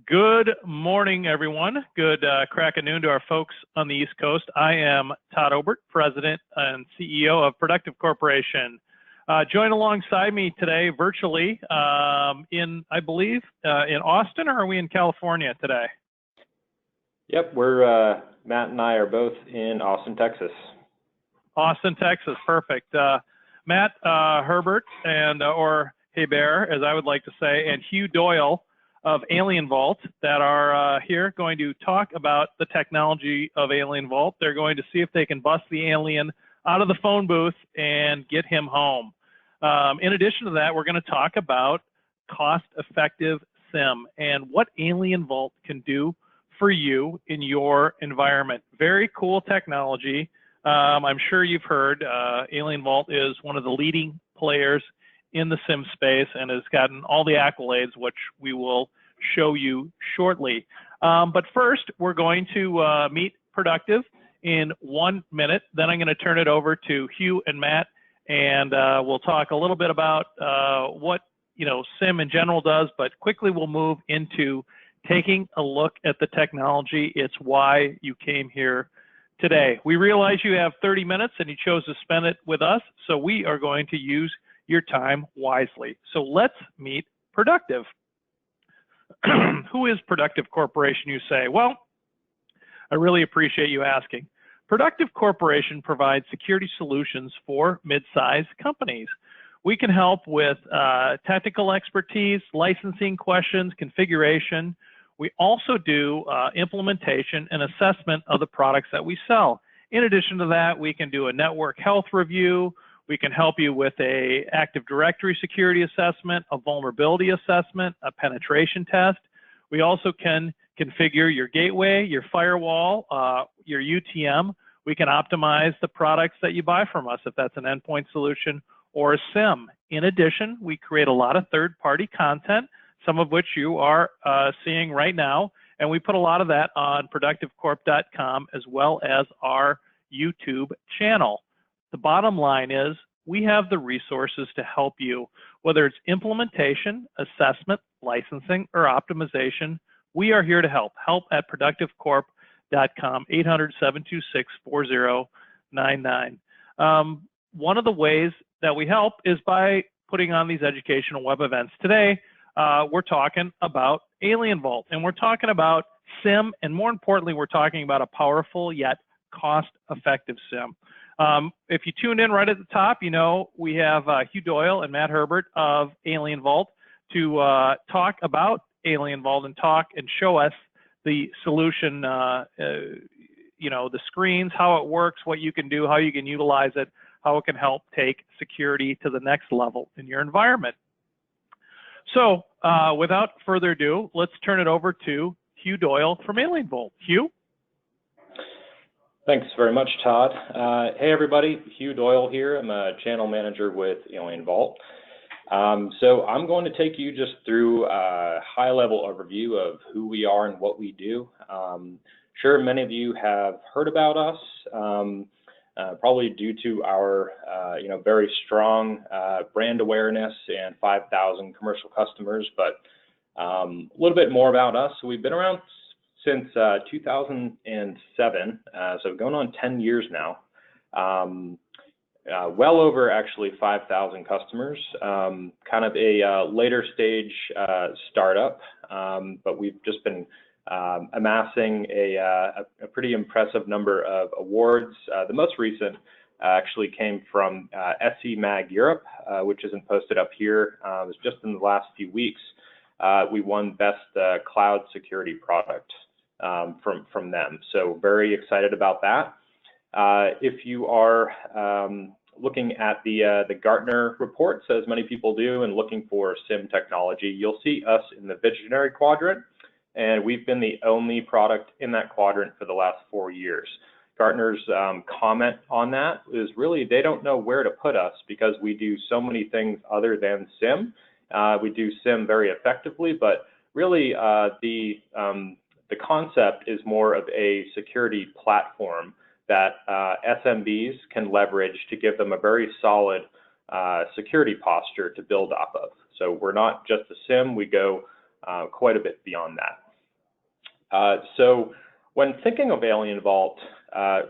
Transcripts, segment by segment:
Good morning, everyone. Good crack of noon to our folks on the East Coast. I am Todd Obert, President and CEO of Productive Corporation. Join alongside me today virtually in, I believe, in Austin, or are we in California today? Yep, we're Matt and I are both in Austin, Texas. Austin, Texas, perfect. Matt Herbert and or Hey Bear, as I would like to say, and Hugh Doyle of AlienVault that are here going to talk about the technology of AlienVault. They're going to see if they can bust the alien out of the phone booth and get him home. In addition to that, we're going to talk about cost-effective SIEM and what AlienVault can do for you in your environment. Very cool technology. I'm sure you've heard AlienVault is one of the leading players in the SIEM space and has gotten all the accolades, which we will show you shortly. But first, we're going to meet Productive in 1 minute. Then I'm going to turn it over to Hugh and Matt, and we'll talk a little bit about what SIEM in general does, but quickly we'll move into taking a look at the technology. It's why you came here today. We realize you have 30 minutes and you chose to spend it with us, so we are going to use your time wisely. So let's meet Productive. Who is Productive Corporation, you say? Well, I really appreciate you asking. Productive Corporation provides security solutions for mid-sized companies. We can help with technical expertise, licensing questions, configuration. We also do implementation and assessment of the products that we sell. In addition to that, we can do a network health review. We can help you with a Active Directory security assessment, a vulnerability assessment, a penetration test. We also can configure your gateway, your firewall, your UTM. We can optimize the products that you buy from us if that's an endpoint solution or a SIEM. In addition, we create a lot of third-party content, some of which you are seeing right now, and we put a lot of that on productivecorp.com as well as our YouTube channel. The bottom line is we have the resources to help you, whether it's implementation, assessment, licensing, or optimization. We are here to help. Help at productivecorp.com, 800-726-4099. One of the ways that we help is by putting on these educational web events. Today, we're talking about AlienVault, and we're talking about SIEM, and more importantly, we're talking about a powerful yet cost-effective SIEM. If you tuned in right at the top, we have Hugh Doyle and Matt Herbert of AlienVault to talk about AlienVault and talk and show us the solution, the screens, how it works, what you can do, how you can utilize it, how it can help take security to the next level in your environment. So without further ado, let's turn it over to Hugh Doyle from AlienVault. Hugh? Thanks very much, Todd. Hey, everybody. Hugh Doyle here. I'm a channel manager with AlienVault. So I'm going to take you just through a high-level overview of who we are and what we do. Sure, many of you have heard about us, probably due to our very strong brand awareness and 5,000 commercial customers, but a little bit more about us. So we've been around since 2007, so going on 10 years now. Well over actually 5,000 customers, kind of a later stage startup, but we've just been amassing a pretty impressive number of awards. The most recent actually came from SIEM Europe, which isn't posted up here. It was just in the last few weeks. We won Best Cloud Security Product from them. So very excited about that. If you are looking at the Gartner Report, as many people do, and looking for SIEM technology, you'll see us in the visionary quadrant, and we've been the only product in that quadrant for the last 4 years. Gartner's comment on that is really they don't know where to put us because we do so many things other than SIEM. We do SIEM very effectively, but really the concept is more of a security platform that SMBs can leverage to give them a very solid security posture to build off of. So we're not just a SIEM, we go quite a bit beyond that. So when thinking of AlienVault,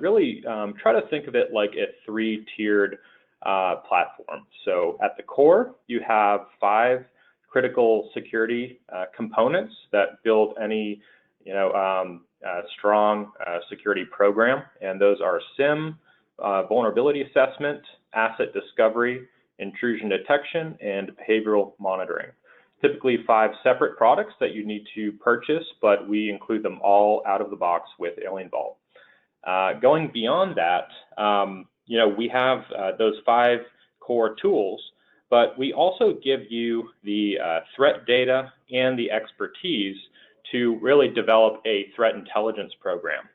really try to think of it like a three-tiered platform. So at the core, you have 5 critical security components that build any strong security program, and those are SIEM, vulnerability assessment, asset discovery, intrusion detection, and behavioral monitoring. Typically 5 separate products that you need to purchase, but we include them all out of the box with AlienVault. Going beyond that, we have those 5 core tools, but we also give you the threat data and the expertise to really develop a threat intelligence program.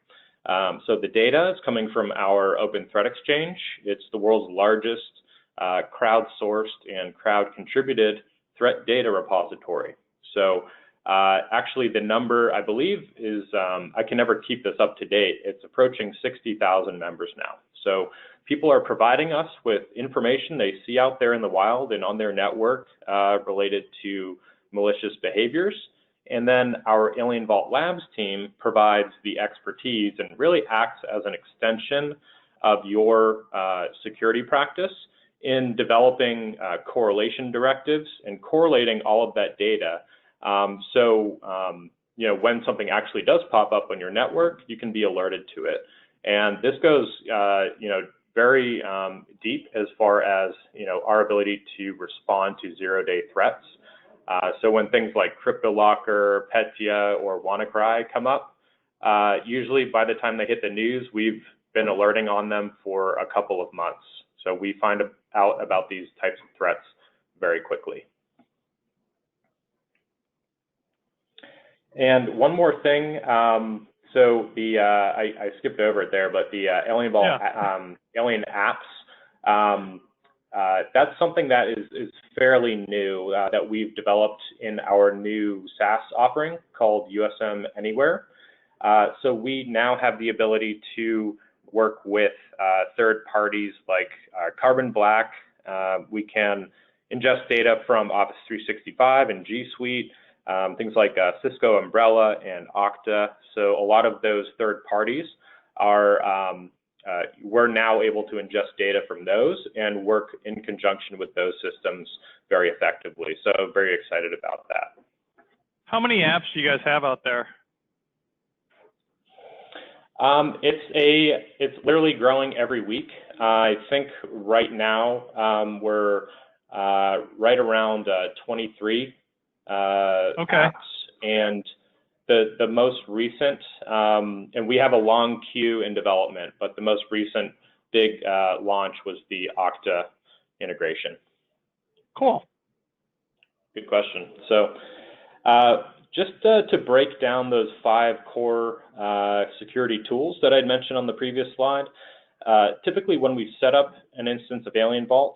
So the data is coming from our Open Threat Exchange. It's the world's largest crowdsourced and crowd-contributed threat data repository. So actually the number, I believe, is, I can never keep this up to date, it's approaching 60,000 members now. So people are providing us with information they see out there in the wild and on their network related to malicious behaviors. And then our AlienVault Labs team provides the expertise and really acts as an extension of your security practice in developing correlation directives and correlating all of that data. When something actually does pop up on your network, you can be alerted to it. And this goes, very deep as far as, our ability to respond to zero-day threats. So when things like CryptoLocker, Petya, or WannaCry come up, usually by the time they hit the news, we've been alerting on them for a couple of months. So we find out about these types of threats very quickly. And one more thing, so the I skipped over it there, but the AlienVault Alien Apps, that's something that is fairly new that we've developed in our new SaaS offering called Usm Anywhere. So we now have the ability to work with third parties like Carbon Black. We can ingest data from Office 365 and G Suite, things like Cisco Umbrella and Okta. So a lot of those third parties are, we're now able to ingest data from those and work in conjunction with those systems very effectively. So very excited about that. How many apps do you guys have out there? It's literally growing every week. I think right now we're right around 23 apps, and the most recent, and we have a long queue in development, but the most recent big launch was the Okta integration. Cool. Good question. So just to break down those 5 core security tools that I'd mentioned on the previous slide, typically when we set up an instance of AlienVault,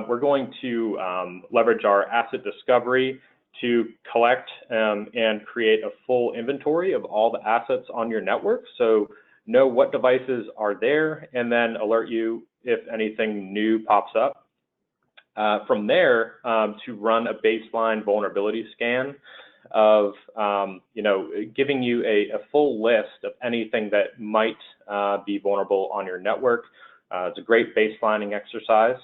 we're going to leverage our asset discovery to collect and create a full inventory of all the assets on your network. So know what devices are there and then alert you if anything new pops up. From there, to run a baseline vulnerability scan of, giving you a full list of anything that might be vulnerable on your network. It's a great baselining exercise.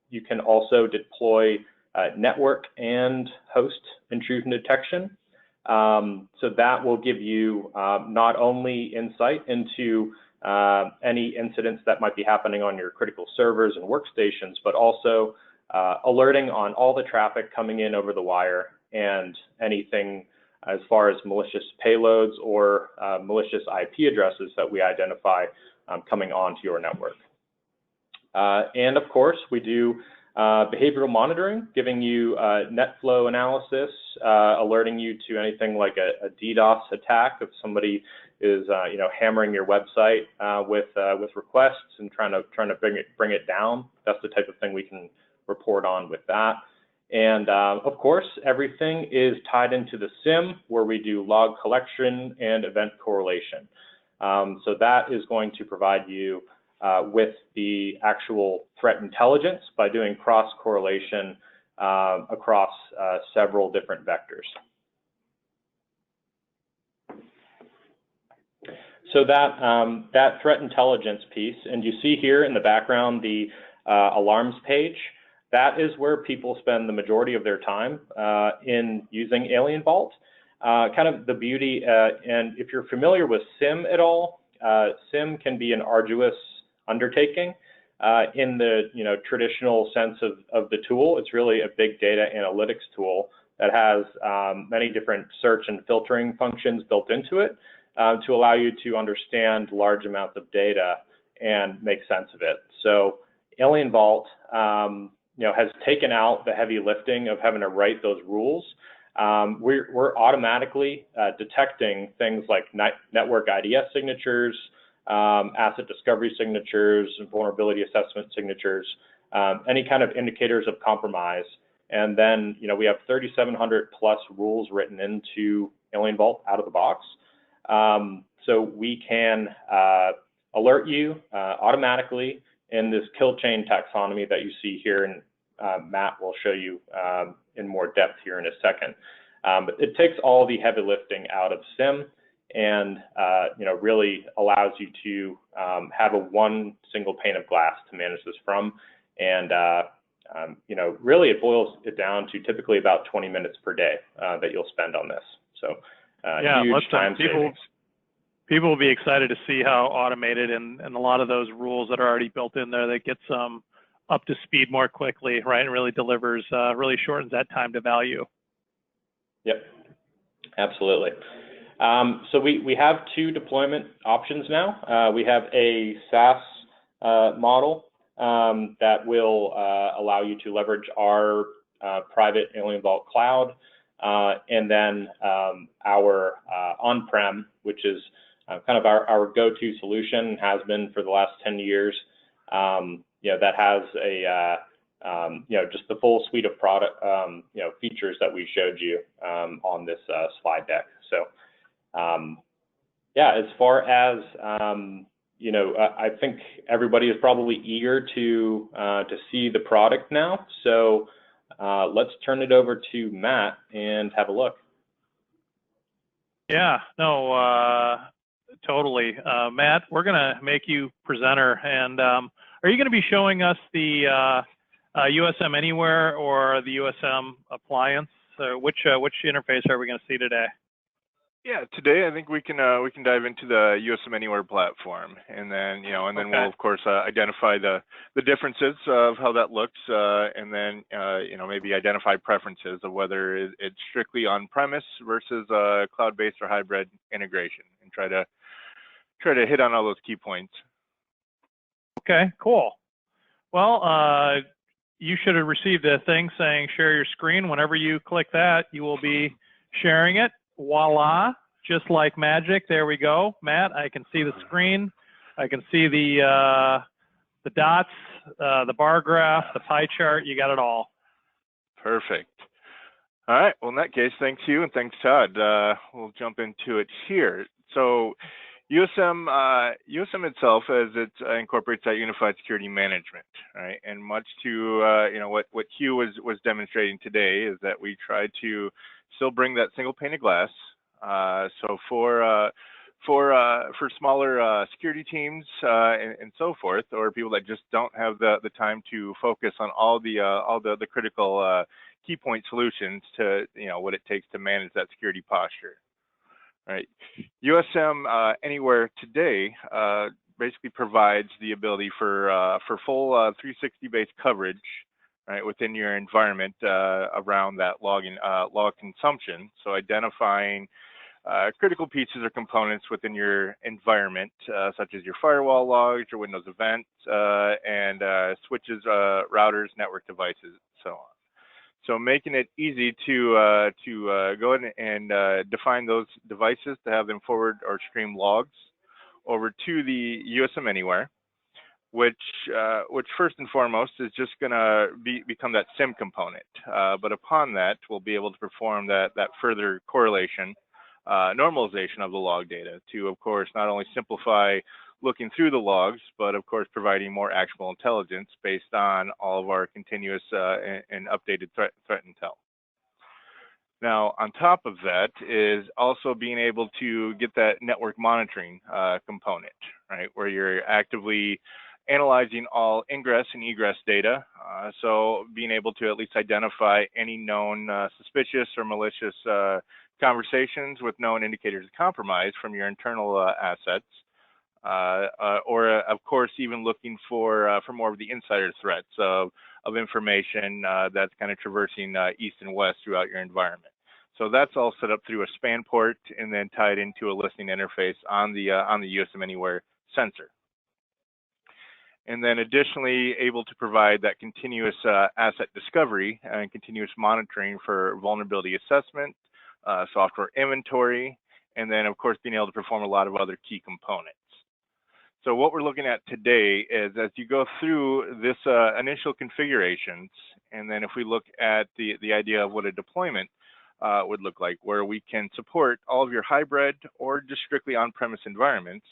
You can also deploy network and host intrusion detection. So that will give you not only insight into any incidents that might be happening on your critical servers and workstations, but also alerting on all the traffic coming in over the wire and anything as far as malicious payloads or malicious IP addresses that we identify coming onto your network. And of course, we do behavioral monitoring, giving you net flow analysis, alerting you to anything like a DDoS attack if somebody is hammering your website with requests and trying to bring it down. That's the type of thing we can report on with that. And of course, everything is tied into the SIEM, where we do log collection and event correlation. So that is going to provide you with the actual threat intelligence by doing cross correlation across several different vectors. So that threat intelligence piece, and you see here in the background the alarms page, that is where people spend the majority of their time in using AlienVault. Kind of the beauty, and if you're familiar with SIEM at all, SIEM can be an arduous undertaking. In the traditional sense of the tool, it's really a big data analytics tool that has many different search and filtering functions built into it to allow you to understand large amounts of data and make sense of it. So AlienVault has taken out the heavy lifting of having to write those rules. We're automatically detecting things like network IDS signatures, asset discovery signatures, vulnerability assessment signatures, any kind of indicators of compromise. And then, we have 3,700 plus rules written into AlienVault out of the box. So we can alert you automatically in this kill chain taxonomy that you see here, and Matt will show you in more depth here in a second. But it takes all the heavy lifting out of SIEM and really allows you to have one single pane of glass to manage this from. And really it boils it down to typically about 20 minutes per day that you'll spend on this. So yeah, huge time savings. People will be excited to see how automated and a lot of those rules that are already built in there that gets up to speed more quickly, right? And really delivers, really shortens that time to value. Yep, absolutely. So we have two deployment options now. We have a SaaS model that will allow you to leverage our private AlienVault cloud, and then our on-prem, which is kind of our go-to solution, has been for the last 10 years. That has a just the full suite of product features that we showed you on this slide deck. So as far as I think everybody is probably eager to see the product now. So let's turn it over to Matt and have a look. Yeah, no, totally. Matt, we're going to make you presenter. And are you going to be showing us the Usm Anywhere or the Usm appliance? Which interface are we going to see today? Yeah, today I think we can dive into the Usm Anywhere platform, and then Okay. we'll of course identify the differences of how that looks, and then maybe identify preferences of whether it's strictly on-premise versus cloud-based or hybrid integration, and try to hit on all those key points. Okay, cool. Well, you should have received a thing saying share your screen. Whenever you click that, you will be sharing it. Voila, just like magic. There we go. Matt, I can see the screen. I can see the dots, the bar graph, the pie chart. You got it all. Perfect. All right. Well, in that case, thanks you and thanks Todd. We'll jump into it here. So Usm itself, as it incorporates that unified security management, right? And much to what Hugh was demonstrating today is that we try to still bring that single pane of glass. So for smaller security teams and so forth, or people that just don't have the time to focus on all the critical key point solutions to what it takes to manage that security posture. Right. Usm Anywhere today basically provides the ability for full 360-based coverage, right, within your environment around that log consumption. So identifying critical pieces or components within your environment, such as your firewall logs, your Windows events, and switches, routers, network devices, so on. So making it easy to go ahead and define those devices to have them forward or stream logs over to the Usm Anywhere, which first and foremost is just going to become that SIEM component. But upon that, we'll be able to perform that further correlation, normalization of the log data to, of course, not only simplify looking through the logs, but of course providing more actionable intelligence based on all of our continuous and updated threat intel. Now, on top of that is also being able to get that network monitoring component, right, where you're actively analyzing all ingress and egress data. So being able to at least identify any known suspicious or malicious conversations with known indicators of compromise from your internal assets. Or of course, even looking for more of the insider threats of information that's kind of traversing east and west throughout your environment. So that's all set up through a span port and then tied into a listening interface on the Usm Anywhere sensor. And then additionally, able to provide that continuous asset discovery and continuous monitoring for vulnerability assessment, software inventory, and then of course being able to perform a lot of other key components. So what we're looking at today is as you go through this initial configurations, and then if we look at the idea of what a deployment would look like, where we can support all of your hybrid or just strictly on-premise environments.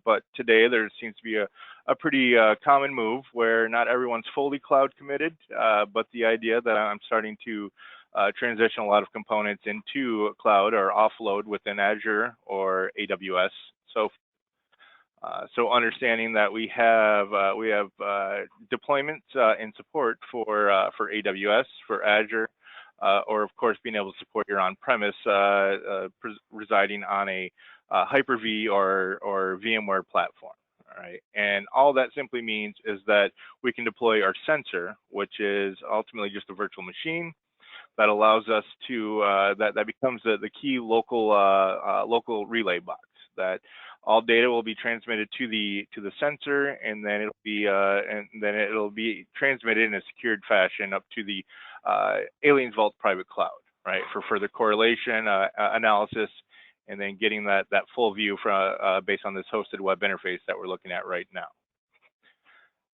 But today there seems to be a pretty common move where not everyone's fully cloud committed, but the idea that I'm starting to transition a lot of components into cloud or offload within Azure or AWS. So understanding that we have deployments and support for AWS, for Azure, or of course being able to support your on-premise residing on a Hyper-V or VMware platform. All right, and all that simply means is that we can deploy our sensor, which is ultimately just a virtual machine that allows us to that becomes the key local relay box that all data will be transmitted to the sensor, and then it'll be transmitted in a secured fashion up to the AlienVault private cloud, right, for further correlation analysis, and then getting that full view from based on this hosted web interface that we're looking at right now.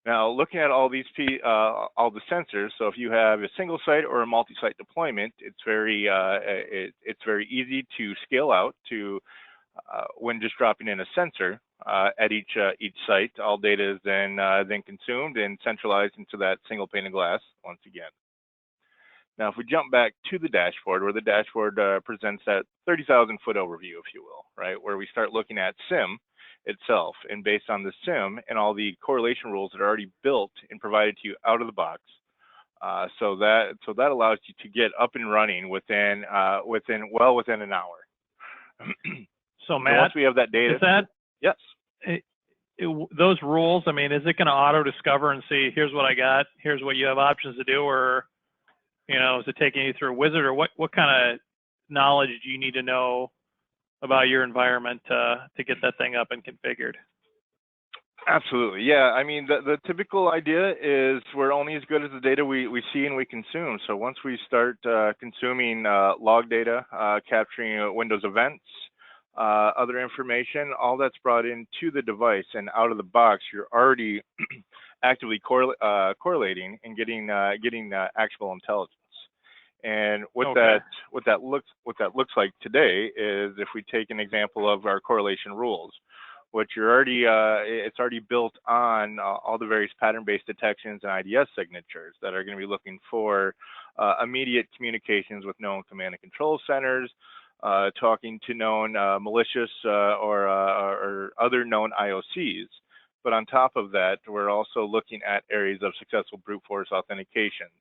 Now, looking at all these all the sensors, so if you have a single site or a multi-site deployment, it's very easy to scale out to when just dropping in a sensor at each site. All data is then consumed and centralized into that single pane of glass once again. Now, if we jump back to the dashboard, where the dashboard presents that 30,000-foot overview, if you will, right, where we start looking at SIEM itself, and based on the SIEM and all the correlation rules that are already built and provided to you out of the box, so that allows you to get up and running within an hour. So Matt, once we have that data, is that yes, those rules? I mean, is it going to auto discover and see, here's what I got, here's what you have options to do, or is it taking you through a wizard, or what kind of knowledge do you need to know about your environment to get that thing up and configured? Absolutely, yeah. I mean, the typical idea is we're only as good as the data we see and we consume. So once we start consuming log data, capturing Windows events, other information, all that's brought into the device, and out of the box, you're already actively correlating and getting actionable intelligence. And what that looks like today is, if we take an example of our correlation rules, which it's already built on all the various pattern-based detections and IDS signatures that are going to be looking for immediate communications with known command and control centers, talking to known malicious or other known IOCs. But on top of that, we're also looking at areas of successful brute force authentications.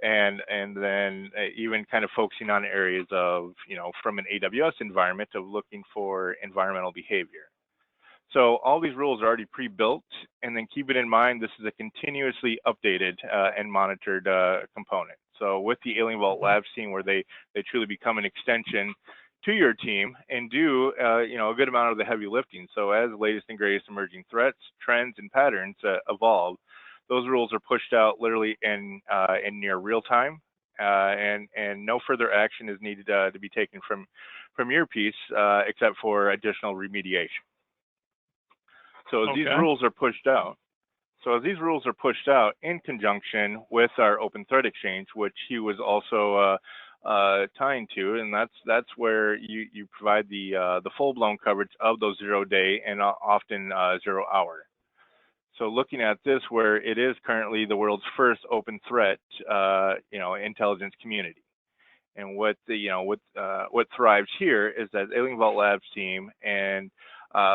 And then even kind of focusing on areas of, from an AWS environment, of looking for environmental behavior. So all these rules are already pre-built, and then keep it in mind, this is a continuously updated and monitored component. So with the AlienVault Labs team, where they truly become an extension to your team and do a good amount of the heavy lifting. So as the latest and greatest emerging threats, trends, and patterns evolve, those rules are pushed out literally in near real time, and no further action is needed to be taken from your piece except for additional remediation. So as these rules are pushed out, in conjunction with our Open Threat Exchange, which he was also tying to, and that's where you provide the full-blown coverage of those 0-day and often 0-hour. So looking at this, where it is currently the world's first open threat, intelligence community, and what thrives here is that AlienVault Labs team, and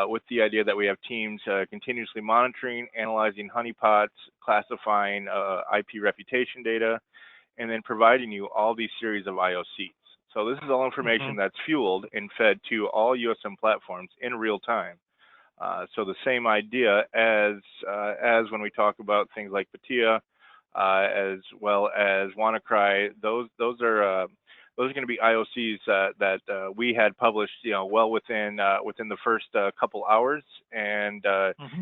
with the idea that we have teams continuously monitoring, analyzing honeypots, classifying IP reputation data, and then providing you all these series of IOCs. So this is all information that's fueled and fed to all USM platforms in real time. So the same idea as when we talk about things like Patia, as well as WannaCry, those are going to be IOCs that we had published, well within the first couple hours, and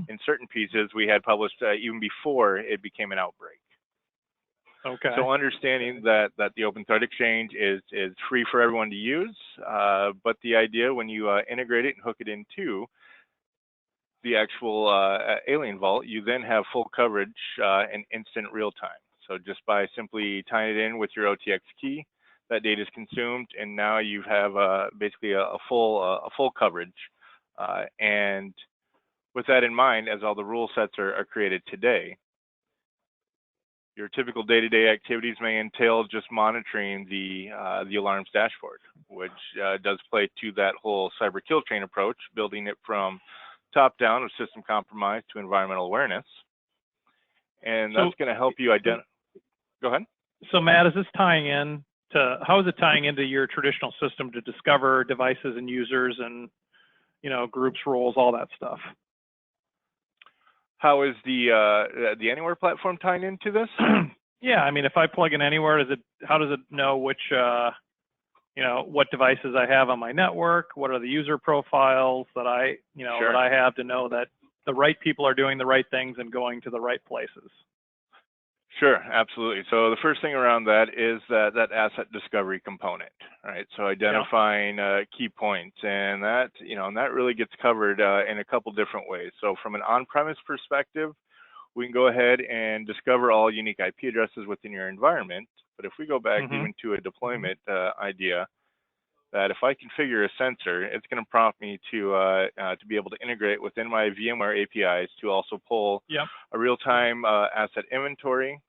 in certain pieces we had published even before it became an outbreak. Okay. So understanding that the Open Threat Exchange is free for everyone to use, but the idea when you integrate it and hook it into the actual AlienVault, you then have full coverage in instant real time. So just by simply tying it in with your OTX key, that data is consumed, and now you have basically a full coverage. And with that in mind, as all the rule sets are created today, your typical day-to-day activities may entail just monitoring the alarms dashboard, which does play to that whole cyber kill chain approach, building it from top down with system compromise to environmental awareness. And that's going to help you identify. Go ahead. So Matt, is this tying in to, how is it tying into your traditional system to discover devices and users and, groups, roles, all that stuff? How is the Anywhere platform tying into this? Yeah, I mean, if I plug in Anywhere, how does it know which, what devices I have on my network? What are the user profiles that I, Sure. that I have to know that the right people are doing the right things and going to the right places? Sure, absolutely. So the first thing around that is that asset discovery component, right? So identifying key points, and that really gets covered in a couple different ways. So from an on-premise perspective, we can go ahead and discover all unique IP addresses within your environment. But if we go back even to a deployment idea, that if I configure a sensor, it's going to prompt me to be able to integrate within my VMware APIs to also pull a real-time asset inventory.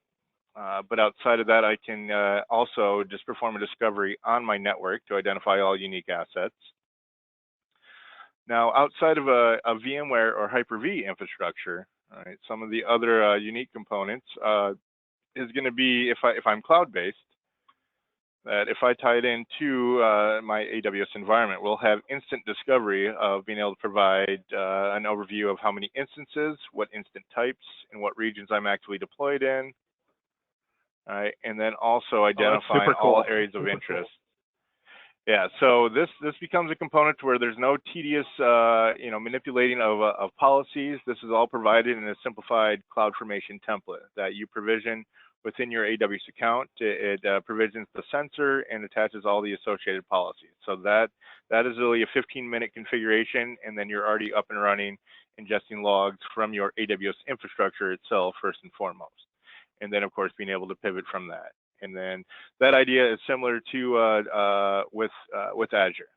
But outside of that, I can also just perform a discovery on my network to identify all unique assets. Now, outside of a VMware or Hyper-V infrastructure, right, some of the other unique components is going to be, if I'm cloud-based, that if I tie it into my AWS environment, we'll have instant discovery of being able to provide an overview of how many instances, what instant types, and what regions I'm actually deployed in. Right, and then also identifying all areas of interest. Yeah, so this becomes a component where there's no tedious, manipulating of policies. This is all provided in a simplified CloudFormation template that you provision within your AWS account. It provisions the sensor and attaches all the associated policies. So that is really a 15-minute configuration, and then you're already up and running, ingesting logs from your AWS infrastructure itself first and foremost. And then, of course, being able to pivot from that. And then that idea is similar to with Azure.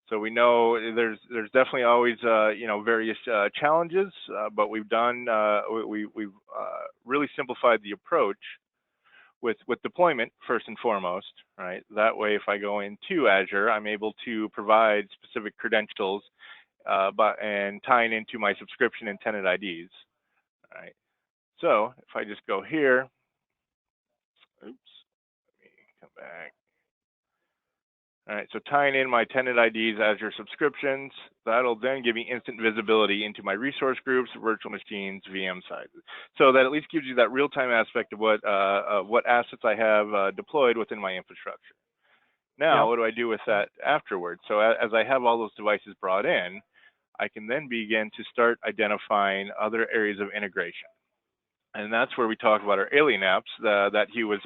So we know there's definitely always various challenges, but we've done we've really simplified the approach with deployment first and foremost, right? That way, if I go into Azure, I'm able to provide specific credentials, and tying into my subscription and tenant IDs, right? So if I just go here, oops, let me come back. All right, so tying in my tenant IDs, Azure subscriptions, that'll then give me instant visibility into my resource groups, virtual machines, VM sizes. So that at least gives you that real-time aspect of what assets I have deployed within my infrastructure. Now, what do I do with that afterwards? So as I have all those devices brought in, I can then begin to start identifying other areas of integration. And that's where we talk about our alien apps that Hugh was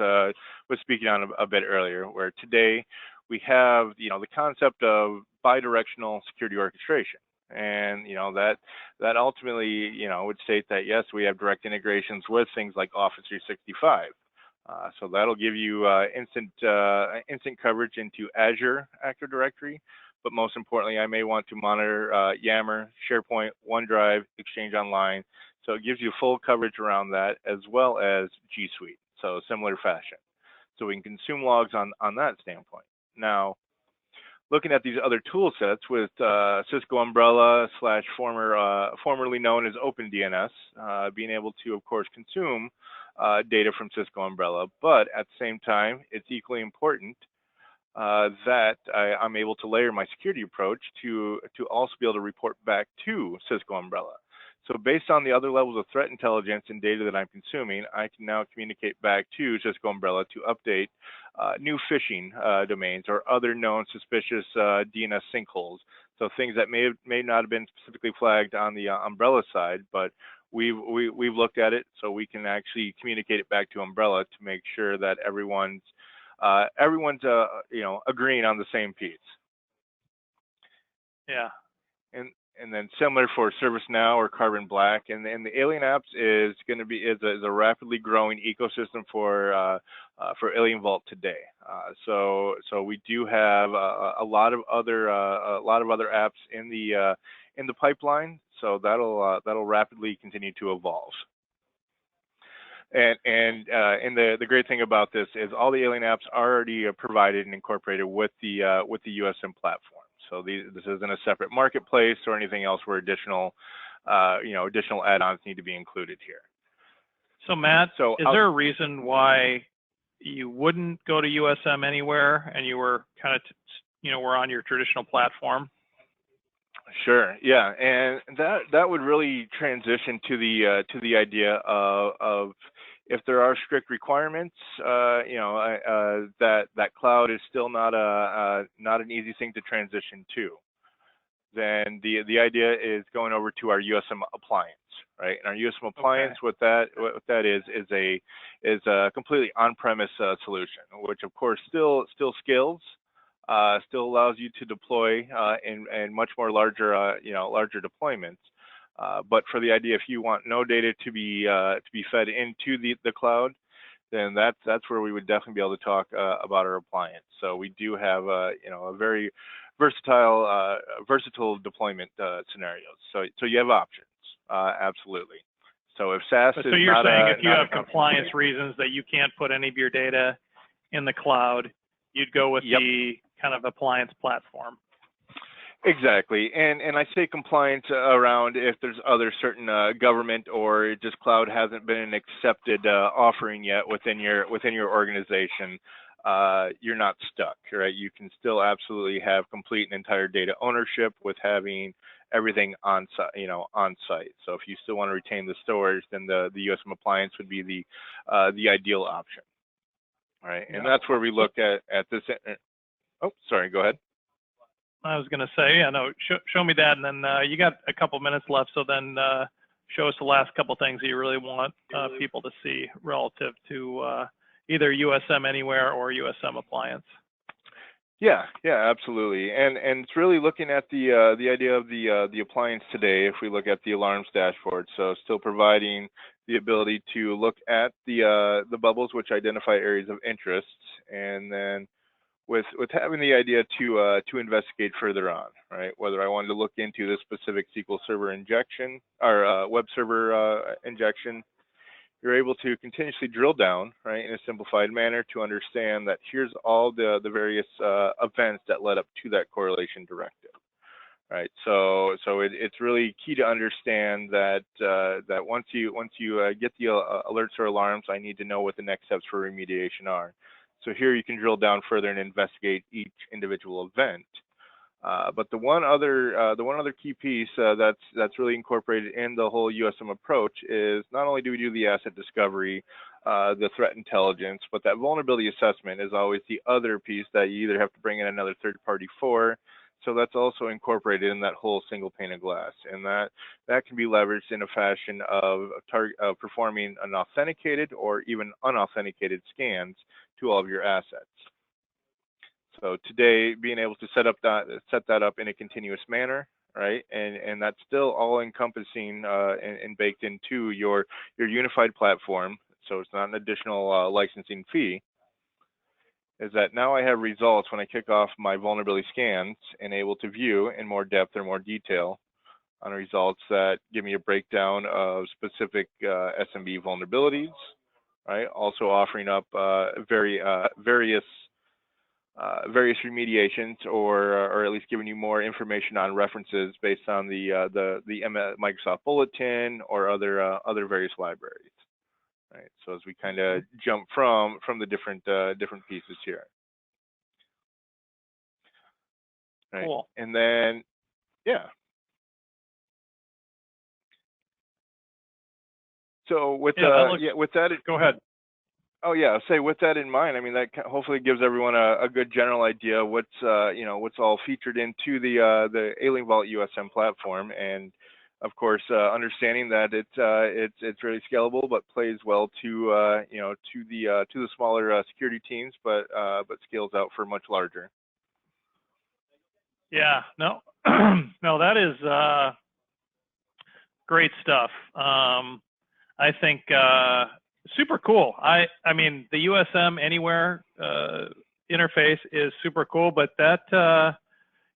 speaking on a bit earlier, where today we have the concept of bidirectional security orchestration, and that ultimately would state that yes, we have direct integrations with things like Office 365, So that'll give you instant coverage into Azure Active Directory, but most importantly, I may want to monitor Yammer, SharePoint, OneDrive, Exchange Online. So it gives you full coverage around that, as well as G Suite. So similar fashion. So we can consume logs on that standpoint. Now, looking at these other tool sets with Cisco Umbrella / formerly known as OpenDNS, being able to, of course, consume data from Cisco Umbrella, but at the same time, it's equally important that I'm able to layer my security approach to also be able to report back to Cisco Umbrella. So based on the other levels of threat intelligence and data that I'm consuming, I can now communicate back to Cisco Umbrella to update new phishing domains or other known suspicious DNS sinkholes. So things that may not have been specifically flagged on the Umbrella side, but we've looked at it, so we can actually communicate it back to Umbrella to make sure that everyone's agreeing on the same piece. Yeah. And then similar for ServiceNow or Carbon Black, and the Alien Apps is going to be is a rapidly growing ecosystem for AlienVault today. So we do have a lot of other apps in the pipeline. So that'll rapidly continue to evolve. And the great thing about this is all the Alien apps are already provided and incorporated with the USM platform. So this isn't a separate marketplace or anything else where additional add-ons need to be included here. So Matt, is there a reason why you wouldn't go to USM Anywhere and you were kind of, were on your traditional platform? Sure. Yeah, and that would really transition to the idea of if there are strict requirements, that cloud is still not an easy thing to transition to. Then the idea is going over to our USM appliance, right? And our USM appliance, what that is a completely on-premise solution, which of course still scales. Still allows you to deploy in much more larger deployments. But for the idea, if you want no data to be fed into the cloud, then that's where we would definitely be able to talk about our appliance. So we do have a very versatile deployment scenarios. So you have options, absolutely. So if SaaS so you're saying if you have compliance reasons that you can't put any of your data in the cloud, you'd go with the kind of appliance platform. Exactly, and I say compliance around if there's other certain government or just cloud hasn't been an accepted offering yet within your organization, you're not stuck, right? You can still absolutely have complete and entire data ownership with having everything on site. So if you still want to retain the storage, then the USM appliance would be the ideal option. All right, and that's where we look at this. Oh, sorry, go ahead. I was going to say, show me that, and then you got a couple minutes left, so then show us the last couple things that you really want people to see relative to either USM Anywhere or USM Appliance. Yeah, absolutely, and it's really looking at the idea of the appliance today. If we look at the alarms dashboard, so still providing the ability to look at the bubbles which identify areas of interest, and then with having the idea to investigate further on, right? Whether I wanted to look into this specific SQL Server injection or web server injection, you're able to continuously drill down, right, in a simplified manner to understand that here's all the various events that led up to that correlation directive, right? So it's really key to understand that once you get the alerts or alarms, I need to know what the next steps for remediation are. So here you can drill down further and investigate each individual event. But the one other key piece that's really incorporated in the whole USM approach is not only do we do the asset discovery, the threat intelligence, but that vulnerability assessment is always the other piece that you either have to bring in another third party for. So that's also incorporated in that whole single pane of glass, and that can be leveraged in a fashion of performing an authenticated or even unauthenticated scans to all of your assets. So today, being able to set that up in a continuous manner, right, and that's still all encompassing and baked into your unified platform. so it's not an additional licensing fee, is that now I have results when I kick off my vulnerability scans and able to view in more depth or more detail on results that give me a breakdown of specific SMB vulnerabilities, right? Also offering up various remediations, or at least giving you more information on references based on the Microsoft Bulletin or other various libraries, right? So as we kind of jump from the different pieces here, right? Cool. And then yeah. So with with that, go ahead. Oh yeah, say with that in mind, I mean that hopefully gives everyone a good general idea what's what's all featured into the AlienVault USM platform, and of course understanding that it's really scalable, but plays well to to the smaller security teams, but scales out for much larger. Yeah, no, no, that is great stuff. I think super cool. I mean, the Usm Anywhere interface is super cool, but that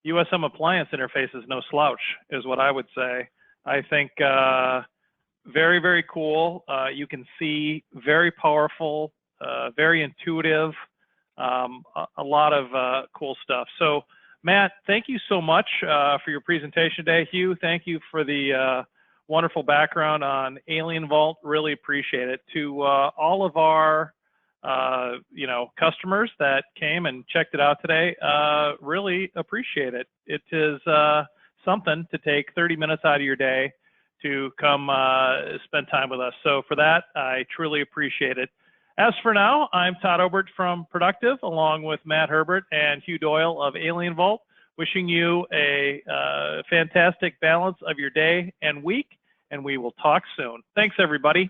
Usm appliance interface is no slouch, is what I would say. I think very, very cool. You can see very powerful, very intuitive, a lot of cool stuff. So, Matt, thank you so much for your presentation today. Hugh, thank you for the wonderful background on AlienVault. Really appreciate it. To all of our customers that came and checked it out today, really appreciate it. It is something to take 30 minutes out of your day to come spend time with us. So for that, I truly appreciate it. As for now, I'm Todd Obert from Productive, along with Matt Herbert and Hugh Doyle of AlienVault, wishing you a fantastic balance of your day and week, and we will talk soon. Thanks, everybody.